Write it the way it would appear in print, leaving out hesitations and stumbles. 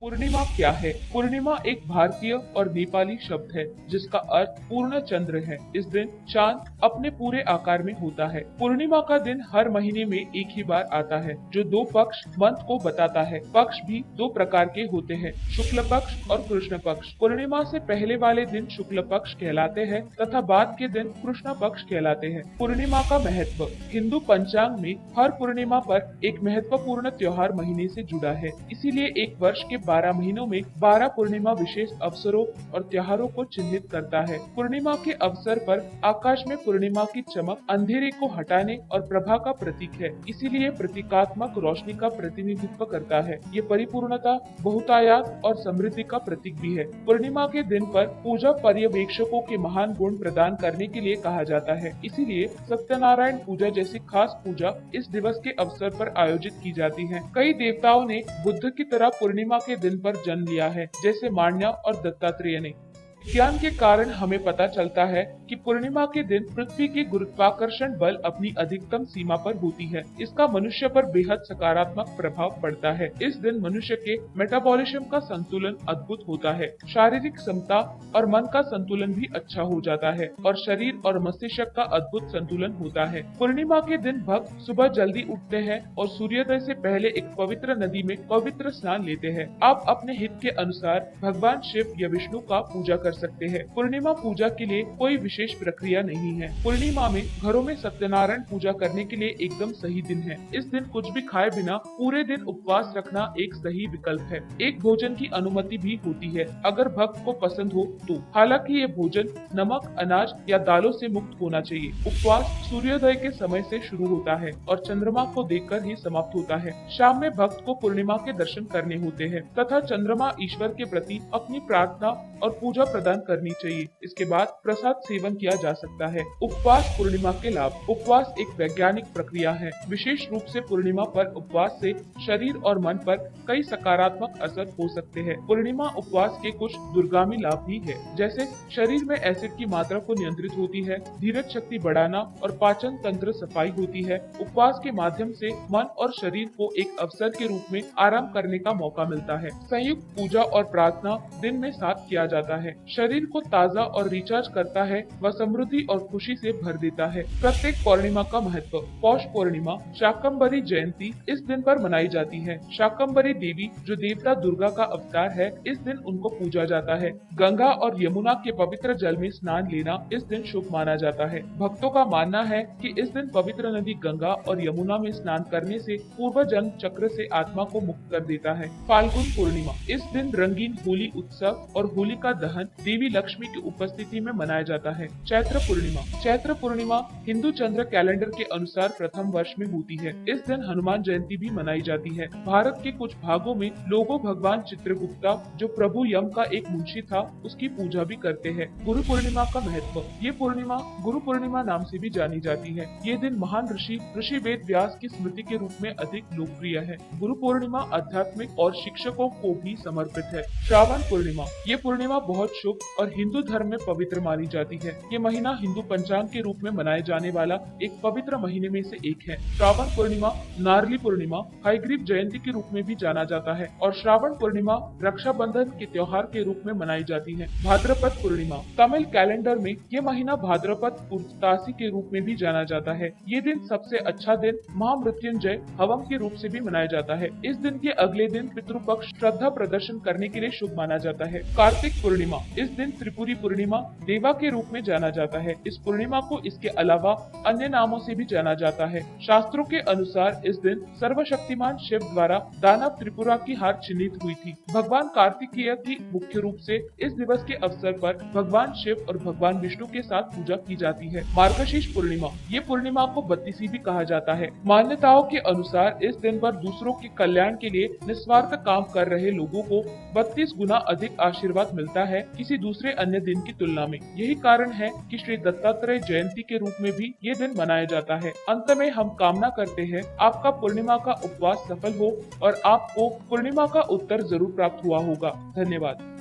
पूर्णिमा क्या है? पूर्णिमा एक भारतीय और नेपाली शब्द है जिसका अर्थ पूर्ण चंद्र है। इस दिन चांद अपने पूरे आकार में होता है। पूर्णिमा का दिन हर महीने में एक ही बार आता है जो दो पक्ष मंथ को बताता है। पक्ष भी दो प्रकार के होते हैं, शुक्ल पक्ष और कृष्ण पक्ष। पूर्णिमा से पहले वाले दिन शुक्ल पक्ष कहलाते हैं तथा बाद के दिन कृष्ण पक्ष कहलाते हैं। पूर्णिमा का महत्व। हिंदू पंचांग में हर पूर्णिमा पर एक महत्वपूर्ण त्योहार महीने से जुड़ा है, इसीलिए एक वर्ष के 12 महीनों में 12 पूर्णिमा विशेष अवसरों और त्योहारों को चिन्हित करता है। पूर्णिमा के अवसर पर आकाश में पूर्णिमा की चमक अंधेरे को हटाने और प्रभा का प्रतीक है, इसीलिए प्रतीकात्मक रोशनी का प्रतिनिधित्व करता है। ये परिपूर्णता, बहुतायात और समृद्धि का प्रतीक भी है। पूर्णिमा के दिन पर पूजा पर्यवेक्षकों के महान गुण प्रदान करने के लिए कहा जाता है, इसीलिए सत्यनारायण पूजा जैसी खास पूजा इस दिवस के अवसर पर आयोजित की जाती है। कई देवताओं ने बुद्ध की तरह पूर्णिमा के दिन पर जन्म लिया है, जैसे माण्या और दत्तात्रेय ने। विज्ञान के कारण हमें पता चलता है कि पूर्णिमा के दिन पृथ्वी की गुरुत्वाकर्षण बल अपनी अधिकतम सीमा पर होती है। इसका मनुष्य पर बेहद सकारात्मक प्रभाव पड़ता है। इस दिन मनुष्य के मेटाबॉलिज्म का संतुलन अद्भुत होता है, शारीरिक क्षमता और मन का संतुलन भी अच्छा हो जाता है और शरीर और मस्तिष्क का अद्भुत संतुलन होता है। पूर्णिमा के दिन भक्त सुबह जल्दी उठते हैं और सूर्योदय से पहले एक पवित्र नदी में पवित्र स्नान लेते हैं। आप अपने हित के अनुसार भगवान शिव या विष्णु का पूजा कर सकते हैं। पूर्णिमा पूजा के लिए कोई विशेष प्रक्रिया नहीं है। पूर्णिमा में घरों में सत्यनारायण पूजा करने के लिए एकदम सही दिन है। इस दिन कुछ भी खाए बिना पूरे दिन उपवास रखना एक सही विकल्प है। एक भोजन की अनुमति भी होती है अगर भक्त को पसंद हो तो। हालांकि ये भोजन नमक, अनाज या दालों से मुक्त होना चाहिए। उपवास सूर्योदय के समय से शुरू होता है और चंद्रमा को देखकर ही समाप्त होता है। शाम में भक्त को पूर्णिमा के दर्शन करने होते हैं तथा चंद्रमा ईश्वर के प्रति अपनी प्रार्थना और पूजा प्रदान करनी चाहिए। इसके बाद प्रसाद सेवन किया जा सकता है। उपवास पूर्णिमा के लाभ। उपवास एक वैज्ञानिक प्रक्रिया है। विशेष रूप से पूर्णिमा पर उपवास से शरीर और मन पर कई सकारात्मक असर हो सकते हैं। पूर्णिमा उपवास के कुछ दूरगामी लाभ भी है, जैसे शरीर में एसिड की मात्रा को नियंत्रित होती है, धीरज शक्ति बढ़ाना और पाचन तंत्र सफाई होती है। उपवास के माध्यम से मन और शरीर को एक अवसर के रूप में आराम करने का मौका मिलता है। संयुक्त पूजा और प्रार्थना दिन में साथ किया जाता है, शरीर को ताज़ा और रिचार्ज करता है व समृद्धि और खुशी से भर देता है। प्रत्येक पूर्णिमा का महत्व। पौष पूर्णिमा शाकंभरी जयंती इस दिन पर मनाई जाती है। शाकंभरी देवी जो देवता दुर्गा का अवतार है, इस दिन उनको पूजा जाता है। गंगा और यमुना के पवित्र जल में स्नान लेना इस दिन शुभ माना जाता है। भक्तों का मानना है कि इस दिन पवित्र नदी गंगा और यमुना में स्नान करने से पूर्व जन्म चक्र से आत्मा को मुक्त कर देता है। फाल्गुन पूर्णिमा इस दिन रंगीन होली उत्सव और होलिका दहन देवी लक्ष्मी की उपस्थिति में मनाया जाता है। चैत्र पूर्णिमा। चैत्र पूर्णिमा हिंदू चंद्र कैलेंडर के अनुसार प्रथम वर्ष में होती है। इस दिन हनुमान जयंती भी मनाई जाती है। भारत के कुछ भागों में लोगों भगवान चित्रगुप्ता जो प्रभु यम का एक मुंशी था उसकी पूजा भी करते हैं। गुरु पूर्णिमा का महत्व। ये पूर्णिमा गुरु पूर्णिमा नाम से भी जानी जाती है। ये दिन महान ऋषि वेद व्यास की स्मृति के रूप में अधिक लोकप्रिय है। गुरु पूर्णिमा आध्यात्मिक और शिक्षकों को भी समर्पित है। श्रावण पूर्णिमा। ये पूर्णिमा बहुत शुभ और हिंदू धर्म में पवित्र मानी जाती है। ये महीना हिंदू पंचांग के रूप में मनाए जाने वाला एक पवित्र महीने में से एक है। श्रावण पूर्णिमा नारली पूर्णिमा, हयग्रीव जयंती के रूप में भी जाना जाता है और श्रावण पूर्णिमा रक्षाबंधन के त्योहार के रूप में मनाई जाती है। भाद्रपद पूर्णिमा तमिल कैलेंडर में ये महीना भाद्रपद पुरतासी के रूप में भी जाना जाता है। ये दिन सबसे अच्छा दिन महामृत्युंजय हवन के रूप से भी मनाया जाता है। इस दिन के अगले दिन पितृपक्ष श्रद्धा प्रदर्शन करने के लिए शुभ माना जाता है। कार्तिक पूर्णिमा इस दिन त्रिपुरी पूर्णिमा देवा के रूप में जाना जाता है। इस पूर्णिमा को इसके अलावा अन्य नामों से भी जाना जाता है। शास्त्रों के अनुसार इस दिन सर्वशक्तिमान शिव द्वारा दानव त्रिपुरा की हार चिन्हित हुई थी। भगवान कार्तिकेय की मुख्य रूप से इस दिवस के अवसर पर भगवान शिव और भगवान विष्णु के साथ पूजा की जाती है। मार्गशीर्ष पूर्णिमा ये पूर्णिमा को बत्तीसी भी कहा जाता है। मान्यताओं के अनुसार इस दिन पर दूसरों के कल्याण के लिए निस्वार्थ काम कर रहे लोगों को 32 गुना अधिक आशीर्वाद मिलता है किसी दूसरे अन्य दिन की तुलना में। यही कारण है कि श्री दत्तात्रेय जयंती के रूप में भी ये दिन मनाया जाता है। अंत में हम कामना करते हैं आपका पूर्णिमा का उपवास सफल हो और आपको पूर्णिमा का उत्तर जरूर प्राप्त हुआ होगा। धन्यवाद।